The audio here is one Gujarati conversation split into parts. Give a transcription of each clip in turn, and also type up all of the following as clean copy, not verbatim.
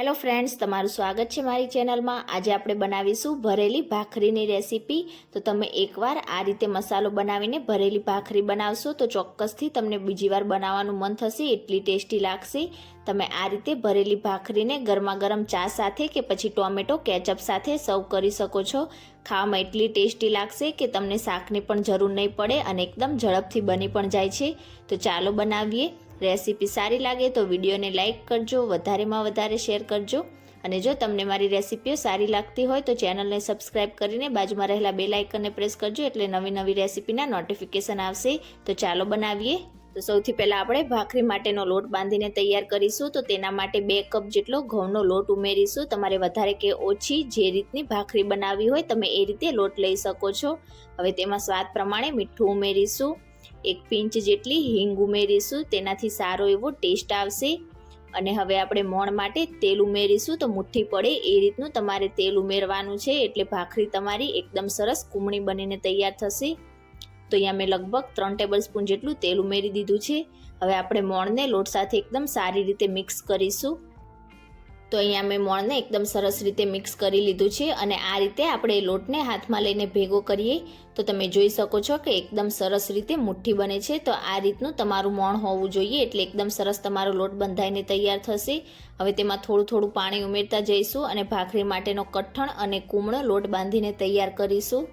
હેલો ફ્રેન્ડ્સ, તમારું સ્વાગત છે મારી ચેનલમાં। આજે આપણે બનાવીશું ભરેલી ભાખરીની રેસીપી। તો તમે એકવાર આ રીતે મસાલો બનાવીને ભરેલી ભાખરી બનાવશો તો ચોક્કસથી તમને બીજી વાર બનાવવાનું મન થશે, એટલી ટેસ્ટી લાગશે। તમે આ રીતે ભરેલી ભાખરીને ગરમા ગરમ ચા સાથે કે પછી ટોમેટો કેચઅપ સાથે સર્વ કરી શકો છો। ખાવામાં એટલી ટેસ્ટી લાગશે કે તમને શાકની પણ જરૂર નહીં પડે અને એકદમ ઝડપથી બની પણ જાય છે। તો ચાલો બનાવીએ। રેસીપી સારી લાગે તો વિડીયોને લાઇક કરજો, વધારેમાં વધારે શેર કરજો અને જો તમને મારી રેસીપીઓ સારી લાગતી હોય તો ચેનલને સબસ્ક્રાઇબ કરીને બાજુમાં રહેલા બેલ આઇકનને પ્રેસ કરજો, એટલે નવી નવી રેસીપીના નોટિફિકેશન આવશે। તો ચાલો બનાવીએ। તો સૌથી પહેલાં આપણે ભાખરી માટેનો લોટ બાંધીને તૈયાર કરીશું। તો તેના માટે 2 કપ જેટલો ઘઉંનો લોટ ઉમેરીશું। તમારે વધારે કે ઓછી જે રીતની ભાખરી બનાવવી હોય તમે એ રીતે લોટ લઈ શકો છો। હવે તેમાં સ્વાદ પ્રમાણે મીઠું ઉમેરીશું, 1 પિંચ જેટલી હિંગ ઉમેરીશું, તેનાથી સારો એવો ટેસ્ટ આવશે। અને હવે આપણે મોણ માટે તેલ ઉમેરીશું। તો મુઠ્ઠી પડે એ રીતનું તમારે તેલ ઉમેરવાનું છે, એટલે ભાખરી તમારી એકદમ સરસ કૂમળી બનીને તૈયાર થશે। તો અહીંયા મેં લગભગ 3 ટેબલસ્પૂન જેટલું તેલ ઉમેરી દીધું છે। હવે આપણે મોણને લોટ સાથે એકદમ સારી રીતે મિક્સ કરીશું। તો અહીંયા મેં મોણને એકદમ સરસ રીતે મિક્સ કરી લીધું છે અને આ રીતે આપણે લોટને હાથમાં લઈને ભેગો કરીએ તો તમે જોઈ શકો છો કે એકદમ સરસ રીતે મુઠ્ઠી બને છે। તો આ રીતનું તમારું મોણ હોવું જોઈએ, એટલે એકદમ સરસ તમારો લોટ બંધાઈને તૈયાર થશે। હવે તેમાં થોડું થોડું પાણી ઉમેરતા જઈશું અને ભાખરી માટેનો કઠણ અને કૂમળો લોટ બાંધીને તૈયાર કરીશું।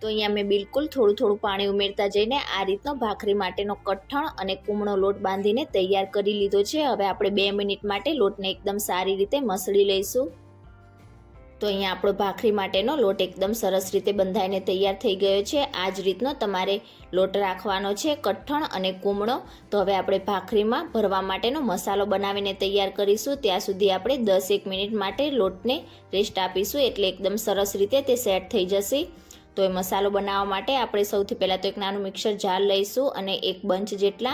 તો અહીંયા મેં બિલકુલ થોડું થોડું પાણી ઉમેરતા જઈને આ રીતનો ભાખરી માટેનો કઠણ અને કૂમળો લોટ બાંધીને તૈયાર કરી લીધો છે। હવે આપણે 2 મિનિટ માટે લોટને એકદમ સારી રીતે મસળી લઈશું। તો અહીંયા આપણો ભાખરી માટેનો લોટ એકદમ સરસ રીતે બંધાઈને તૈયાર થઈ ગયો છે। આ જ રીતનો તમારે લોટ રાખવાનો છે, કઠણ અને કૂમળો। તો હવે આપણે ભાખરીમાં ભરવા માટેનો મસાલો બનાવીને તૈયાર કરીશું। ત્યાં સુધી આપણે 10-1 મિનિટ માટે લોટને રેસ્ટ આપીશું, એટલે એકદમ સરસ રીતે તે સેટ થઈ જશે। તો એ મસાલો બનાવવા માટે આપણે સૌથી પહેલાં તો એક નાનું મિક્સર જાર લઈશું અને 1 બંચ જેટલા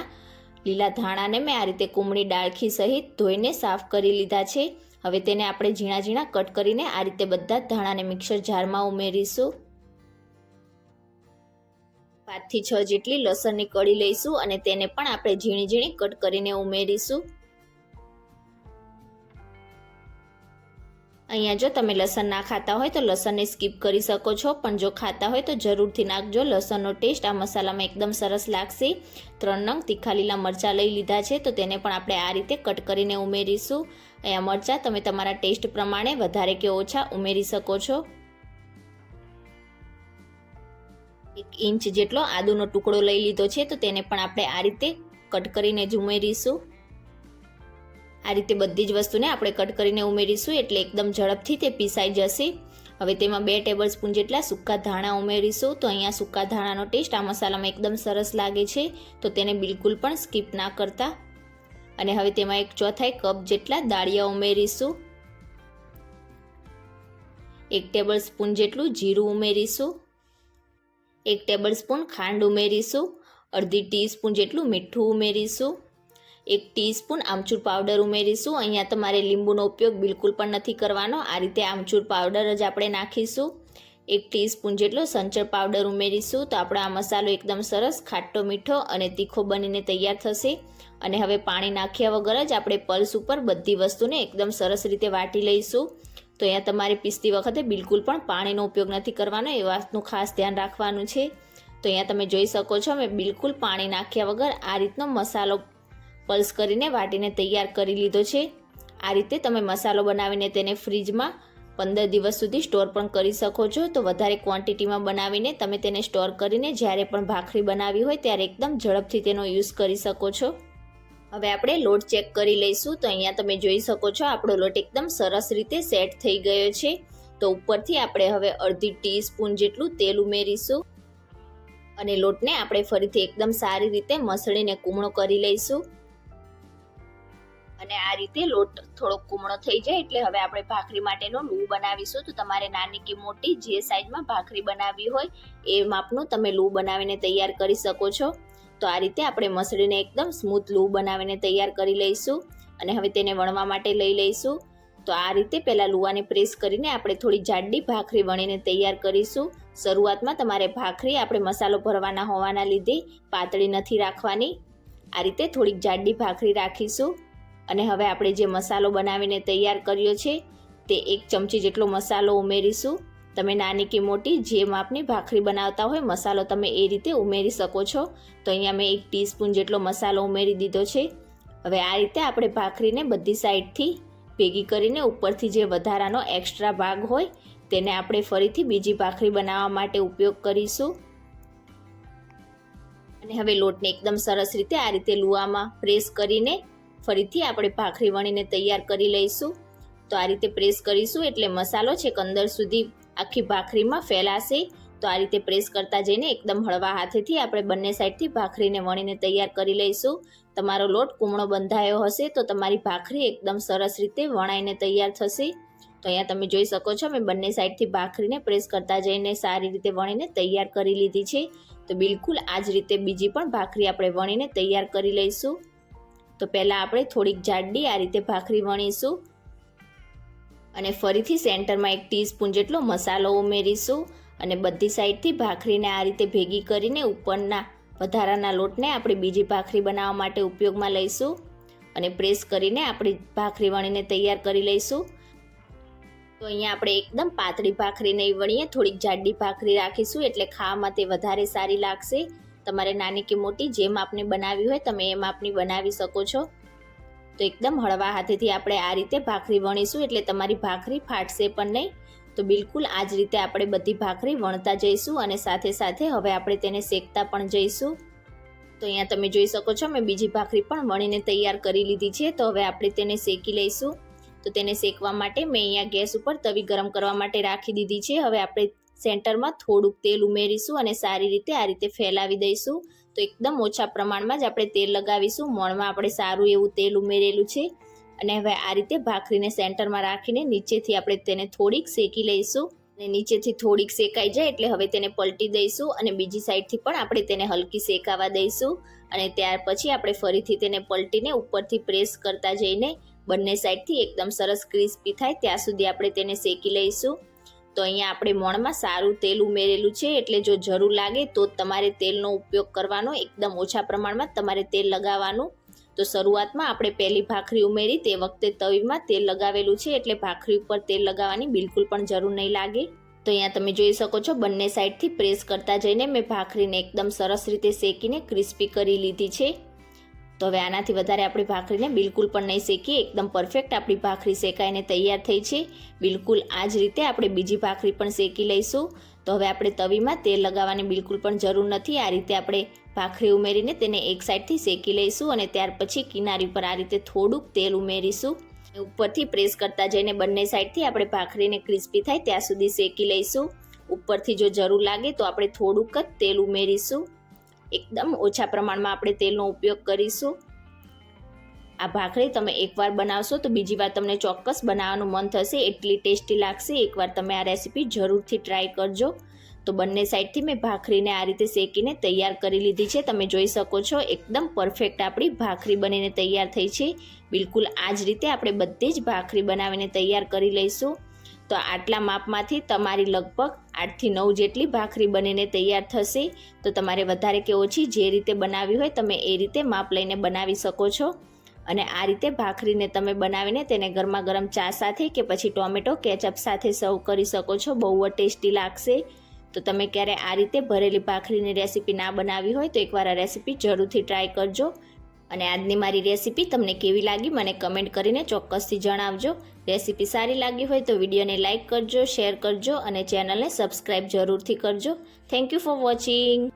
લીલા ધાણાને મેં આ રીતે કૂમળી ડાળખી સહિત ધોઈને સાફ કરી લીધા છે। હવે તેને આપણે ઝીણા ઝીણા કટ કરીને આ રીતે બધા જ ધાણાને મિક્સર જારમાં ઉમેરીશું। 5 થી 6 જેટલી લસણની કળી લઈશું અને તેને પણ આપણે ઝીણી ઝીણી કટ કરીને ઉમેરીશું। અહીંયા જો તમે લસણ ના ખાતા હોય તો લસણને સ્કીપ કરી શકો છો, પણ જો ખાતા હોય તો જરૂરથી નાખજો। લસણનો ટેસ્ટ આ મસાલામાં એકદમ સરસ લાગશે। 3 નંગ તીખા લીલા મરચાં લઈ લીધા છે, તો તેને પણ આપણે આ રીતે કટ કરીને ઉમેરીશું। અહીંયા મરચાં તમે તમારા ટેસ્ટ પ્રમાણે વધારે કે ઓછા ઉમેરી શકો છો। 1 ઇંચ જેટલો આદુનો ટુકડો લઈ લીધો છે, તો તેને પણ આપણે આ રીતે કટ કરીને જ ઉમેરીશું। આ રીતે બધી જ વસ્તુને આપણે કટ કરીને ઉમેરીશું, એટલે એકદમ ઝડપથી તે પીસાઈ જશે। હવે તેમાં 2 ટેબલસ્પૂન જેટલા સૂકા ધાણા ઉમેરીશું। તો અહીંયા સૂકા ધાણાનો ટેસ્ટ આ મસાલામાં એકદમ સરસ લાગે છે, તો તેને બિલકુલ પણ સ્કીપ ના કરતા। અને હવે તેમાં 1/4 કપ જેટલા દાળિયા ઉમેરીશું। 1 ટેબલસ્પૂન જેટલું જીરું ઉમેરીશું। 1 ટેબલસ્પૂન ખાંડ ઉમેરીશું। અડધી ટીસ્પૂન જેટલું મીઠું ઉમેરીશું। 1 ટીસ્પૂન આમચૂર પાવડર ઉમેરીશું। અહીંયા તમારે લીંબુનો ઉપયોગ બિલકુલ પણ નથી કરવાનો, આ રીતે આમચૂર પાવડર જ આપણે નાખીશું। 1 ટીસ્પૂન જેટલો સંચળ પાવડર ઉમેરીશું। તો આપણો આ મસાલો એકદમ સરસ ખાટો મીઠો અને તીખો બનીને તૈયાર થશે। અને હવે પાણી નાખ્યા વગર જ આપણે પલ્સ ઉપર બધી વસ્તુને એકદમ સરસ રીતે વાટી લઈશું। તો અહીંયા તમારે પીસતી વખતે બિલકુલ પણ પાણીનો ઉપયોગ નથી કરવાનો, એ વાતનું ખાસ ધ્યાન રાખવાનું છે। તો અહીંયા તમે જોઈ શકો છો મેં બિલકુલ પાણી નાખ્યા વગર આ રીતનો મસાલો પલ્સ કરીને વાટીને તૈયાર કરી લીધો છે। આ રીતે તમે મસાલો બનાવીને તેને ફ્રીજમાં 15 દિવસ સુધી સ્ટોર પણ કરી શકો છો। તો વધારે ક્વોન્ટિટીમાં બનાવીને તમે તેને સ્ટોર કરીને જ્યારે પણ ભાખરી બનાવી હોય ત્યારે એકદમ ઝડપથી તેનો યુઝ કરી શકો છો। હવે આપણે લોટ ચેક કરી લઈશું। તો અહીંયા તમે જોઈ શકો છો આપણો લોટ એકદમ સરસ રીતે સેટ થઈ ગયો છે। તો ઉપરથી આપણે હવે અડધી ટીસ્પૂન જેટલું તેલ ઉમેરીશું અને લોટને આપણે ફરીથી એકદમ સારી રીતે મસળીને કૂમળો કરી લઈશું। અને આ રીતે લોટ થોડો કૂમળો થઈ જાય એટલે હવે આપણે ભાખરી માટેનો લૂ બનાવીશું। તો તમારે નાની કે મોટી જે સાઈઝમાં ભાખરી બનાવવી હોય એ માપનું તમે લૂ બનાવીને તૈયાર કરી શકો છો। તો આ રીતે આપણે મસળીને એકદમ સ્મૂથ લૂ બનાવીને તૈયાર કરી લઈશું અને હવે તેને વણવા માટે લઈ લઈશું। તો આ રીતે પહેલાં લુવાને પ્રેસ કરીને આપણે થોડી જાડી ભાખરી વણીને તૈયાર કરીશું। શરૂઆતમાં તમારે ભાખરી આપણે મસાલો ભરવાના હોવાના લીધે પાતળી નથી રાખવાની। આ રીતે થોડીક જાડી ભાખરી રાખીશું અને હવે આપણે જે મસાલો બનાવીને તૈયાર કર્યો છે તે 1 ચમચી જેટલો મસાલો ઉમેરીશું। તમે નાની કે મોટી જે માપની ભાખરી બનાવતા હોય મસાલો તમે એ રીતે ઉમેરી શકો છો। તો અહીંયા મેં 1 ટીસ્પૂન જેટલો મસાલો ઉમેરી દીધો છે। હવે આ રીતે આપણે ભાખરીને બધી સાઈડથી ભેગી કરીને ઉપરથી જે વધારાનો એક્સ્ટ્રા ભાગ હોય તેને આપણે ફરીથી બીજી ભાખરી બનાવવા માટે ઉપયોગ કરીશું। અને હવે લોટને એકદમ સરસ રીતે આ રીતે લુવામાં પ્રેસ કરીને ફરીથી આપણે ભાખરી વણીને તૈયાર કરી લઈશું। તો આ રીતે પ્રેસ કરીશું એટલે મસાલો છે અંદર સુધી આખી ભાખરીમાં ફેલાશે। તો આ રીતે પ્રેસ કરતા જઈને એકદમ હળવા હાથેથી આપણે બંને સાઈડથી ભાખરીને વણીને તૈયાર કરી લઈશું। તમારો લોટ કૂમળો બંધાયો હશે તો તમારી ભાખરી એકદમ સરસ રીતે વણાઈને તૈયાર થશે। તો અહીંયા તમે જોઈ શકો છો મેં બંને સાઈડથી ભાખરીને પ્રેસ કરતા જઈને સારી રીતે વણીને તૈયાર કરી લીધી છે। તો બિલકુલ આ જ રીતે બીજી પણ ભાખરી આપણે વણીને તૈયાર કરી લઈશું। તો પહેલાં આપણે થોડીક જાડી આ રીતે ભાખરી વણીશું અને ફરીથી સેન્ટરમાં 1 ટીસ્પૂન જેટલો મસાલો ઉમેરીશું અને બધી સાઈડથી ભાખરીને આ રીતે ભેગી કરીને ઉપરના વધારાના લોટને આપણે બીજી ભાખરી બનાવવા માટે ઉપયોગમાં લઈશું અને પ્રેસ કરીને આપણી ભાખરી વણીને તૈયાર કરી લઈશું। તો અહીંયા આપણે એકદમ પાતળી ભાખરી નહીં વણીએ, થોડીક જાડી ભાખરી રાખીશું એટલે ખાવામાં તે વધારે સારી લાગશે। તમારે નાની કે મોટી જે માપની બનાવી હોય તમે એ માપની બનાવી શકો છો। તો એકદમ હળવા હાથેથી આપણે આ રીતે ભાખરી વણીશું એટલે તમારી ભાખરી ફાટશે પણ નહીં। તો બિલકુલ આ જ રીતે આપણે બધી ભાખરી વણતા જઈશું અને સાથે સાથે હવે આપણે તેને શેકતા પણ જઈશું। તો અહીંયા તમે જોઈ શકો છો મેં બીજી ભાખરી પણ વણીને તૈયાર કરી લીધી છે। તો હવે આપણે તેને શેકી લઈશું। તો તેને શેકવા માટે મેં અહીંયા ગેસ ઉપર તવી ગરમ કરવા માટે રાખી દીધી છે। હવે આપણે સેન્ટરમાં થોડુંક તેલ ઉમેરીશું અને સારી રીતે આ રીતે ફેલાવી દઈશું। તો એકદમ ઓછા પ્રમાણમાં જ આપણે તેલ લગાવીશું। મોણમાં આપણે સારું એવું તેલ ઉમેરેલું છે અને હવે આ રીતે ભાખરીને સેન્ટરમાં રાખીને નીચેથી આપણે તેને થોડીક શેકી લઈશું અને નીચેથી થોડીક શેકાઈ જાય એટલે હવે તેને પલટી દઈશું અને બીજી સાઈડથી પણ આપણે તેને હલકી શેકાવા દઈશું અને ત્યાર પછી આપણે ફરીથી તેને પલટીને ઉપરથી પ્રેસ કરતા જઈને બંને સાઈડથી એકદમ સરસ ક્રિસ્પી થાય ત્યાં સુધી આપણે તેને શેકી લઈશું। તો અહીંયા આપણે મોણમાં સારું તેલ ઉમેરેલું છે એટલે જો જરૂર લાગે તો તમારે તેલનો ઉપયોગ કરવાનો, એકદમ ઓછા પ્રમાણમાં તમારે તેલ લગાવવાનું। તો શરૂઆતમાં આપણે પહેલી ભાખરી ઉમેરી તે વખતે તવીમાં તેલ લગાવેલું છે એટલે ભાખરી ઉપર તેલ લગાવવાની બિલકુલ પણ જરૂર નહીં લાગે। તો અહીંયા તમે જોઈ શકો છો બંને સાઈડથી પ્રેસ કરતા જઈને મેં ભાખરીને એકદમ સરસ રીતે શેકીને ક્રિસ્પી કરી લીધી છે। તો હવે આનાથી વધારે આપણી ભાખરીને બિલકુલ પણ નહીં શેકીએ, એકદમ પરફેક્ટ આપણી ભાખરી શેકાઈને તૈયાર થઈ છે। બિલકુલ આ જ રીતે આપણે બીજી ભાખરી પણ શેકી લઈશું। તો હવે આપણે તવીમાં તેલ લગાવવાની બિલકુલ પણ જરૂર નથી। આ રીતે આપણે ભાખરી ઉમેરીને તેને એક સાઈડથી શેકી લઈશું અને ત્યાર પછી કિનારી પર આ રીતે થોડુંક તેલ ઉમેરીશું। ઉપરથી પ્રેસ કરતા જઈને બંને સાઈડથી આપણે ભાખરીને ક્રિસ્પી થાય ત્યાં સુધી શેકી લઈશું। ઉપરથી જો જરૂર લાગે તો આપણે થોડુંક જ તેલ ઉમેરીશું। એકદમ ઓછા પ્રમાણમાં આપણે તેલનો ઉપયોગ કરીશું। આ ભાખરી તમે એકવાર બનાવશો તો બીજી વાર તમને ચોક્કસ બનાવવાનું મન થશે, એટલી ટેસ્ટી લાગશે। એકવાર તમે આ રેસીપી જરૂરથી ટ્રાય કરજો। તો બંને સાઈડથી મેં ભાખરીને આ રીતે શેકીને તૈયાર કરી લીધી છે। તમે જોઈ શકો છો એકદમ પરફેક્ટ આપણી ભાખરી બનીને તૈયાર થઈ છે। બિલકુલ આ જ રીતે આપણે બધી જ ભાખરી બનાવીને તૈયાર કરી લઈશું। તો આટલા માપમાંથી તમારી લગભગ 8 થી 9 જેટલી ભાખરી બનીને તૈયાર થશે। તો તમારે વધારે કે ઓછી જે રીતે બનાવી હોય તમે એ રીતે માપ લઈને બનાવી શકો છો અને આ રીતે ભાખરીને તમે બનાવીને તેને ગરમા ગરમ ચા સાથે કે પછી ટોમેટો કેચઅપ સાથે સર્વ કરી શકો છો। બહુ જ ટેસ્ટી લાગશે। તો તમે ક્યારે આ રીતે ભરેલી ભાખરીની રેસીપી ના બનાવી હોય તો એકવાર આ રેસીપી જરૂરથી ટ્રાય કરજો અને આજની મારી રેસીપી તમને કેવી લાગી મને કમેન્ટ કરીને ચોક્કસથી જણાવજો। રેસીપી સારી લાગી હોય તો વિડીયોને લાઇક કરજો, શેર કરજો અને ચેનલને સબસ્ક્રાઈબ જરૂરથી કરજો। Thank you for watching.